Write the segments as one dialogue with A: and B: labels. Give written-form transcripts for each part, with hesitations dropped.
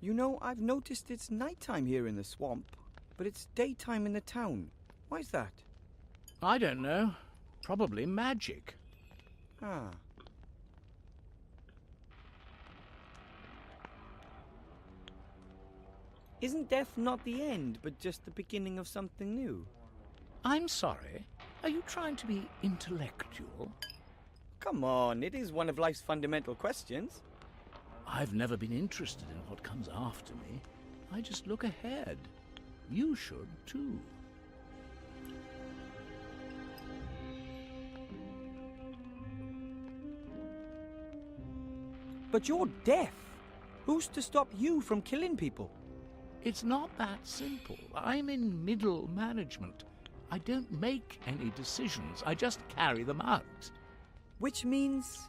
A: You know, I've noticed it's nighttime here in the swamp, but it's daytime in the town. Why's that?
B: I don't know. Probably magic.
A: Ah. Isn't death not the end, but just the beginning of something new?
B: I'm sorry. Are you trying to be intellectual?
A: Come on, it is one of life's fundamental questions.
B: I've never been interested in what comes after me. I just look ahead. You should, too.
A: But you're deaf. Who's to stop you from killing people?
B: It's not that simple. I'm in middle management. I don't make any decisions. I just carry them out.
A: Which means...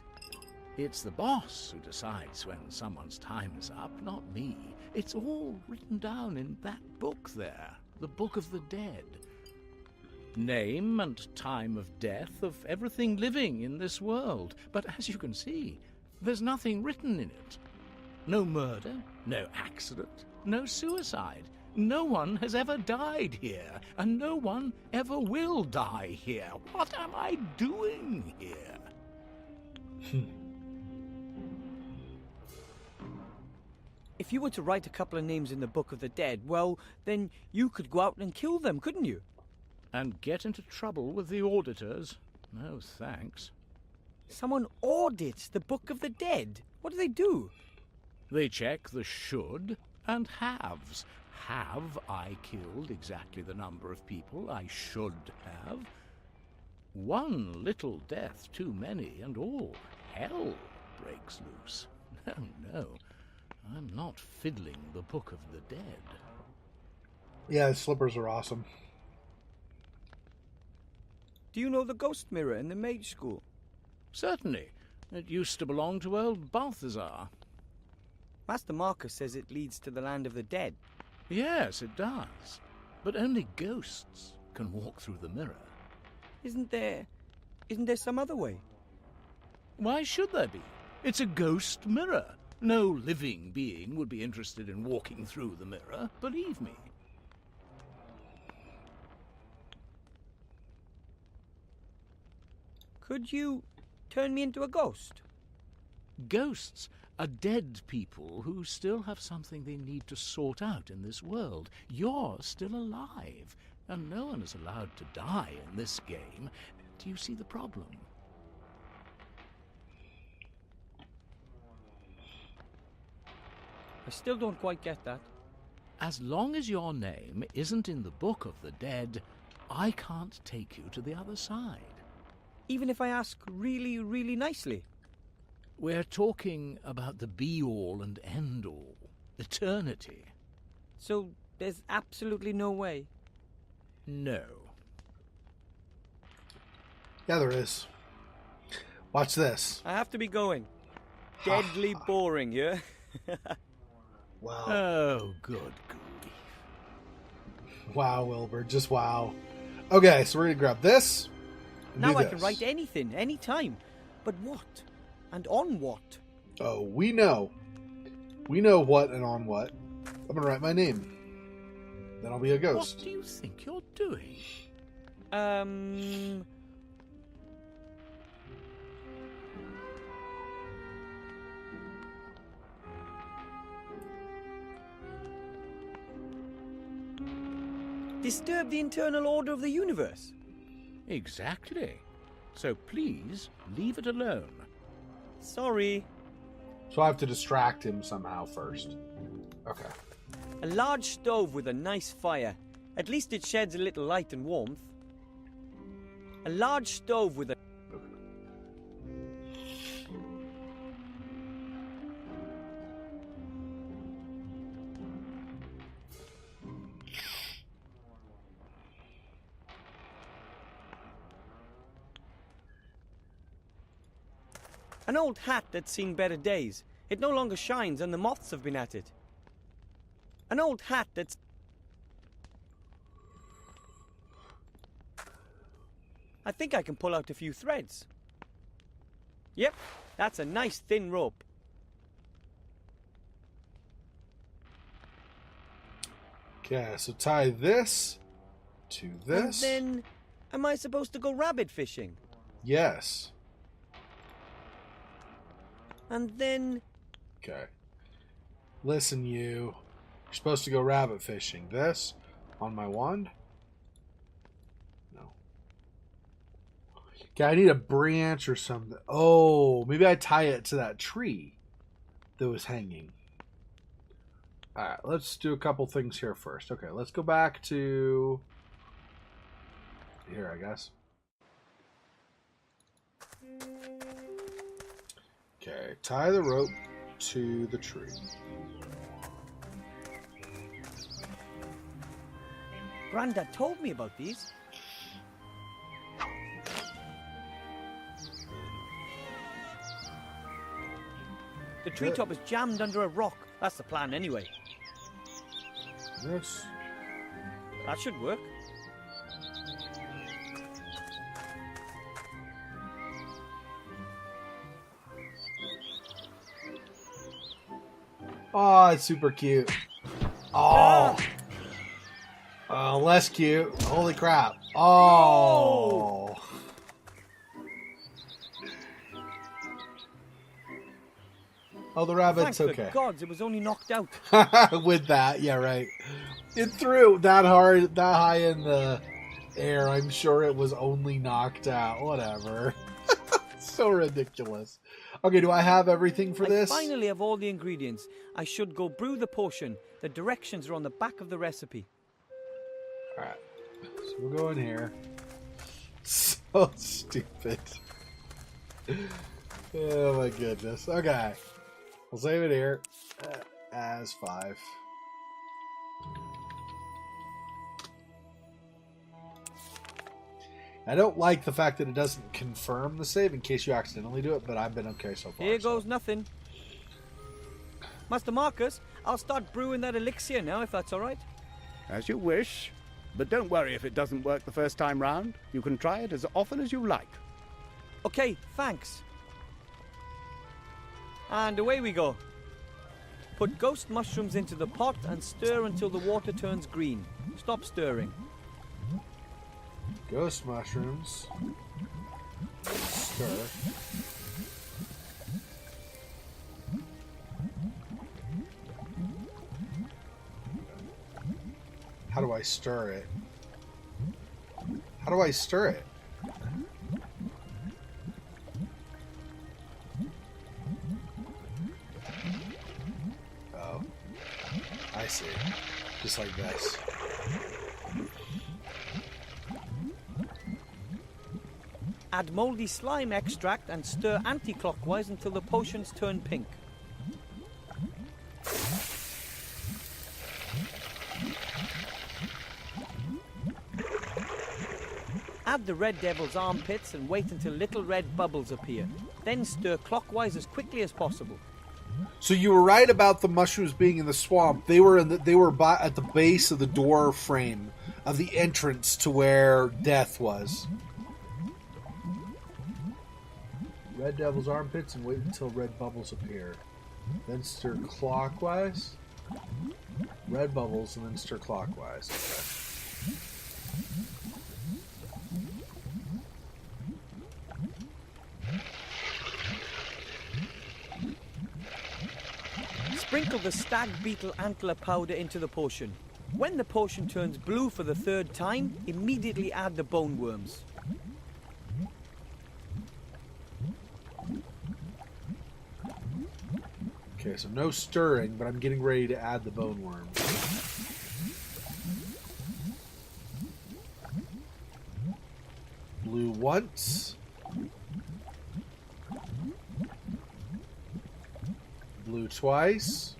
B: It's the boss who decides when someone's time is up, not me. It's all written down in that book there, the Book of the Dead. Name and time of death of everything living in this world. But as you can see, there's nothing written in it. No murder, no accident, no suicide. No one has ever died here, and no one ever will die here. What am I doing here?
A: If you were to write a couple of names in the Book of the Dead, well, then you could go out and kill them, couldn't you?
B: And get into trouble with the auditors? No, thanks.
A: Someone audits the Book of the Dead? What do they do?
B: They check the should and haves. Have I killed exactly the number of people I should have? One little death too many, and all hell breaks loose. No, I'm not fiddling the Book of the Dead.
C: Yeah, the slippers are awesome.
A: Do you know the ghost mirror in the mage school?
B: Certainly. It used to belong to old Balthazar.
A: Master Marcus says it leads to the land of the dead.
B: Yes, it does. But only ghosts can walk through the mirror.
A: Isn't there some other way?
B: Why should there be? It's a ghost mirror. No living being would be interested in walking through the mirror, believe me.
A: Could you turn me into a ghost?
B: Ghosts are dead people who still have something they need to sort out in this world. You're still alive, and no one is allowed to die in this game. Do you see the problem?
A: I still don't quite get that.
B: As long as your name isn't in the Book of the Dead, I can't take you to the other side.
A: Even if I ask really, really nicely?
B: We're talking about the be-all and end-all, eternity.
A: So there's absolutely no way?
B: No.
C: Yeah, there is. Watch this.
A: I have to be going. Deadly boring, yeah?
C: Wow.
B: Oh, good grief.
C: Wow, Wilbur. Just wow. Okay, so we're going to grab this.
A: Now I can write anything, anytime. But what? And on what?
C: Oh, we know. We know what and on what. I'm going to write my name. Then I'll be a ghost.
B: What do you think you're doing?
A: Disturb the internal order of the universe?
B: Exactly. So please, leave it alone.
A: Sorry.
C: So I have to distract him somehow first. Okay.
A: A large stove with a nice fire. At least it sheds a little light and warmth. A large stove with a... An old hat that's seen better days. It no longer shines and the moths have been at it. An old hat that's... I think I can pull out a few threads. Yep, that's a nice thin rope.
C: Okay, so tie this to this.
A: And then, am I supposed to go rabbit fishing?
C: Yes.
A: And then...
C: Okay. Listen, you. You're supposed to go rabbit fishing. This on my wand? No. Okay, I need a branch or something. Oh, maybe I tie it to that tree that was hanging. Alright, let's do a couple things here first. Okay, let's go back to... here, I guess. Okay, tie the rope to the tree.
A: Grandad told me about these. The treetop is jammed under a rock. That's the plan anyway.
C: This.
A: That should work.
C: Oh, it's super cute. Oh. Less cute. Holy crap. Oh. Oh, the rabbit's
A: Thank
C: okay.
A: the gods, it was only knocked out.
C: With that, yeah, right. It threw that hard, that high in the air. I'm sure it was only knocked out. Whatever. So ridiculous. Okay, do I have everything for this?
A: I finally have all the ingredients. I should go brew the potion. The directions are on the back of the recipe.
C: Alright. So we'll go in here. So stupid. Oh my goodness. Okay. We'll save it here as 5. I don't like the fact that it doesn't confirm the save in case you accidentally do it, but I've been okay so far.
A: Here goes nothing. Master Marcus, I'll start brewing that elixir now, if that's all right.
D: As you wish. But don't worry if it doesn't work the first time round. You can try it as often as you like.
A: Okay, thanks. And away we go. Put ghost mushrooms into the pot and stir until the water turns green. Stop stirring.
C: Ghost mushrooms. Stir. How do I stir it? How do I stir it? Oh. I see. Just like this.
A: Add moldy slime extract and stir anti-clockwise until the potions turn pink. Add the red devil's armpits and wait until little red bubbles appear. Then stir clockwise as quickly as possible.
C: So you were right about the mushrooms being in the swamp. They were at the base of the door frame of the entrance to where death was. Red devil's armpits and wait until red bubbles appear. Then stir clockwise. Red bubbles and then stir clockwise. Okay.
A: Sprinkle the stag beetle antler powder into the potion. When the potion turns blue for the 3rd time, immediately add the bone worms.
C: Okay, so no stirring, but I'm getting ready to add the bone worms. Blue once. Blue twice.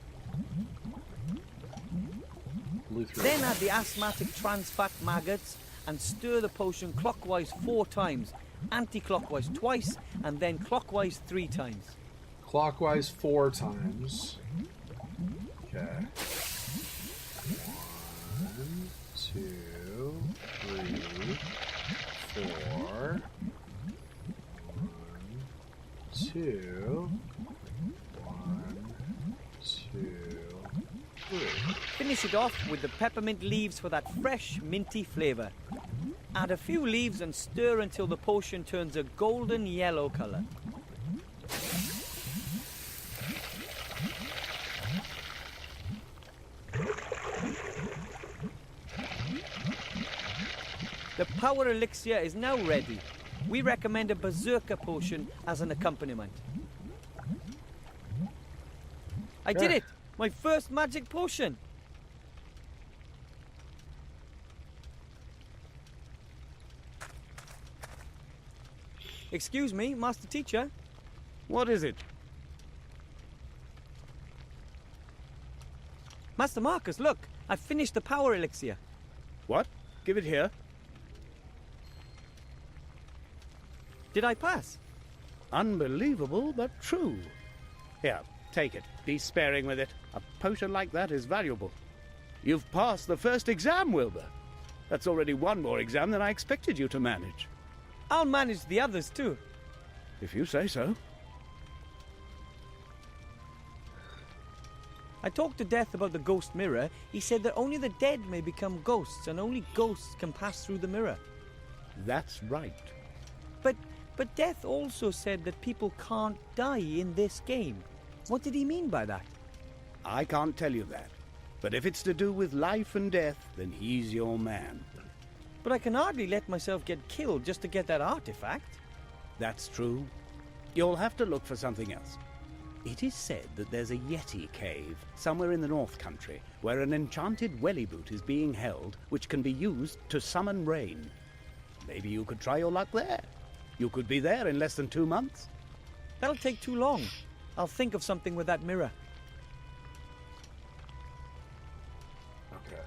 C: Blue 3.
A: Then add the asthmatic trans fat maggots and stir the potion clockwise 4 times, anti-clockwise twice, and then clockwise 3 times.
C: Clockwise 4 times. Okay. 1, 2, 3, 4. 1, 2. 1, 2, 3.
A: Finish it off with the peppermint leaves for that fresh, minty flavour. Add a few leaves and stir until the potion turns a golden yellow colour. The power elixir is now ready. We recommend a berserker potion as an accompaniment. I did it! My first magic potion! Excuse me, Master Teacher.
D: What is it?
A: Master Marcus, look! I've finished the power elixir.
D: What? Give it here.
A: Did I pass?
D: Unbelievable, but true. Here, take it. Be sparing with it. A potion like that is valuable. You've passed the first exam, Wilbur. That's already one more exam than I expected you to manage.
A: I'll manage the others too.
D: If you say so.
A: I talked to Death about the ghost mirror. He said that only the dead may become ghosts, and only ghosts can pass through the mirror.
D: That's right.
A: But Death also said that people can't die in this game. What did he mean by that?
D: I can't tell you that. But if it's to do with life and death, then he's your man.
A: But I can hardly let myself get killed just to get that artifact.
D: That's true. You'll have to look for something else. It is said that there's a Yeti cave somewhere in the North Country where an enchanted welly boot is being held which can be used to summon rain. Maybe you could try your luck there. You could be there in less than 2 months.
A: That'll take too long. I'll think of something with that mirror.
C: Okay.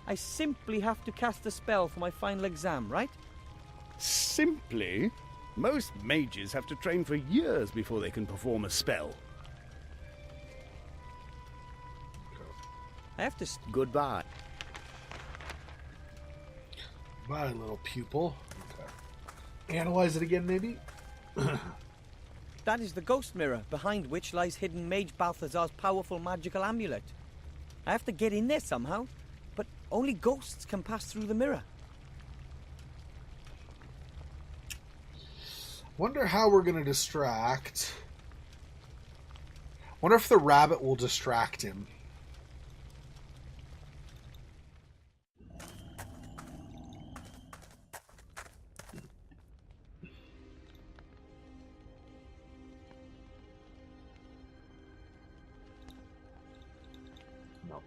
A: I simply have to cast a spell for my final exam, right?
D: Simply? Most mages have to train for years before they can perform a spell.
A: I have to...
D: Goodbye.
C: My little pupil. Okay. Analyze it again, maybe?
A: That is the ghost mirror, behind which lies hidden Mage Balthazar's powerful magical amulet. I have to get in there somehow, but only ghosts can pass through the mirror.
C: Wonder how we're going to distract. Wonder if the rabbit will distract him. No.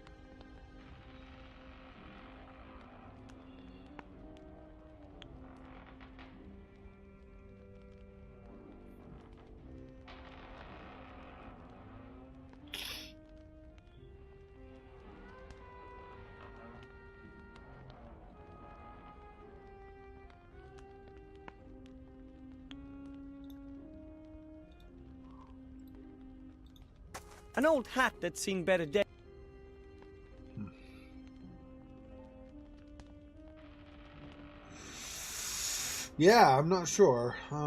A: An old hat that's seen better days.
C: Yeah, I'm not sure. So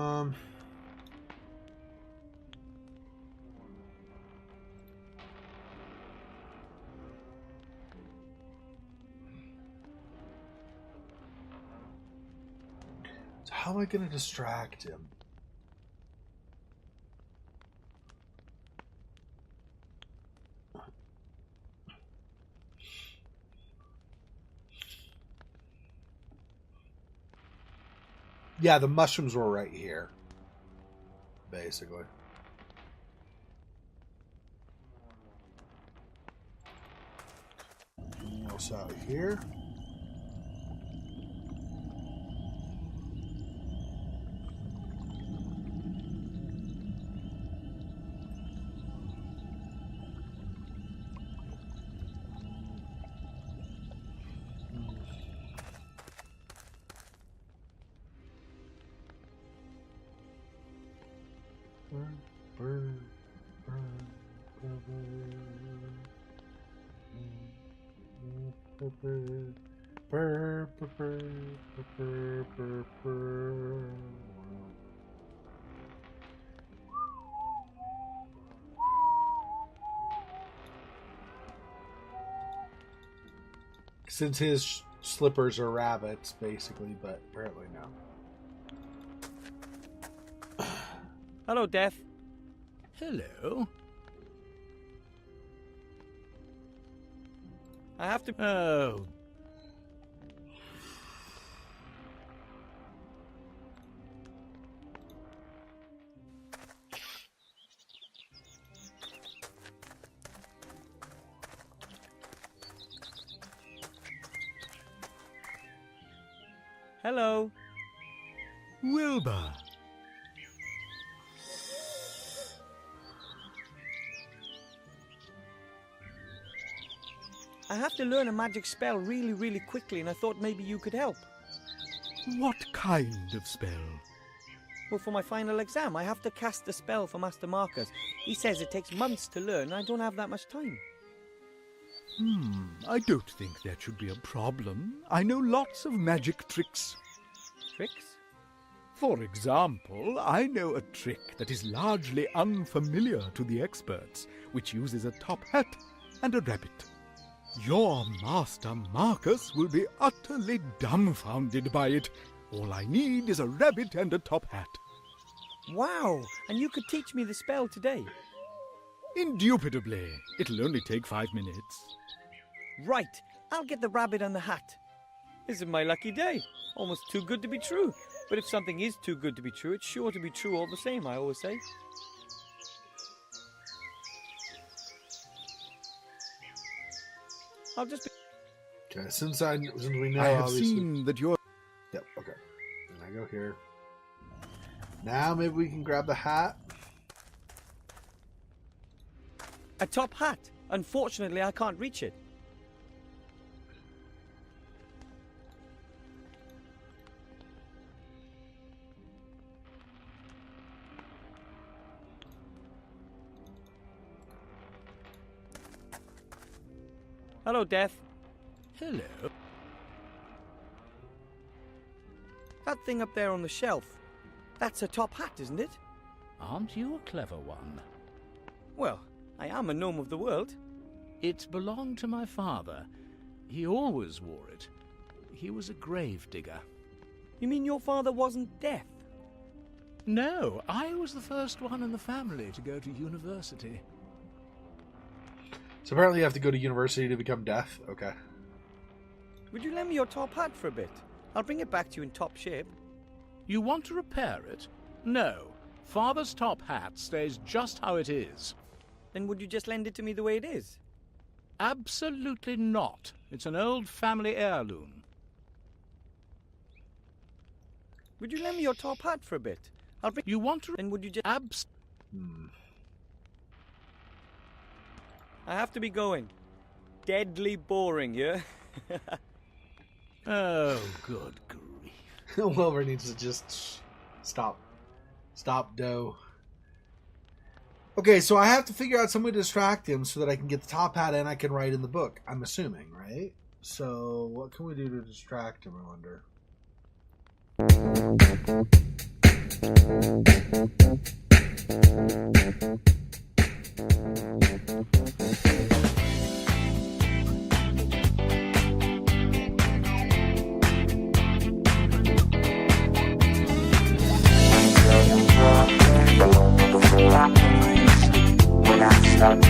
C: how am I going to distract him? Yeah, the mushrooms were right here. Basically. Anything else out here? Since his slippers are rabbits, basically, but apparently no.
A: Hello, Death.
B: Hello.
A: I have to...
B: Oh.
A: Hello.
B: Wilbur.
A: I have to learn a magic spell really, really quickly, and I thought maybe you could help.
E: What kind of spell?
A: Well, for my final exam, I have to cast a spell for Master Marcus. He says it takes months to learn, and I don't have that much time.
E: I don't think that should be a problem. I know lots of magic tricks.
A: Tricks?
E: For example, I know a trick that is largely unfamiliar to the experts, which uses a top hat and a rabbit. Your Master Marcus will be utterly dumbfounded by it. All I need is a rabbit and a top hat.
A: Wow! And you could teach me the spell today?
E: Indubitably. It'll only take 5 minutes.
A: Right! I'll get the rabbit and the hat. This is my lucky day. Almost too good to be true. But if something is too good to be true, it's sure to be true all the same, I always say. I'll just be...
C: Okay, since we know,
E: I have
C: obviously...
E: seen that you're...
C: Yep, okay. And I go here. Now maybe we can grab the hat.
A: A top hat. Unfortunately, I can't reach it. Hello, Death.
B: Hello.
A: That thing up there on the shelf, that's a top hat, isn't it?
B: Aren't you a clever one?
A: Well, I am a gnome of the world.
B: It belonged to my father. He always wore it. He was a grave digger.
A: You mean your father wasn't Death?
B: No, I was the first one in the family to go to university.
C: So apparently you have to go to university to become deaf. Okay.
A: Would you lend me your top hat for a bit? I'll bring it back to you in top shape.
B: You want to repair it? No. Father's top hat stays just how it is.
A: Then would you just lend it to me the way it is?
B: Absolutely not. It's an old family heirloom.
A: Would you lend me your top hat for a bit? I'll bring...
B: You want to...
A: Then would you just... I have to be going. Deadly boring, yeah?
B: Oh, good grief.
C: Wilbur needs to just stop. Stop, Doe. Okay, so I have to figure out some way to distract him so that I can get the top hat and I can write in the book. I'm assuming, right? So what can we do to distract him, I wonder?
F: When I start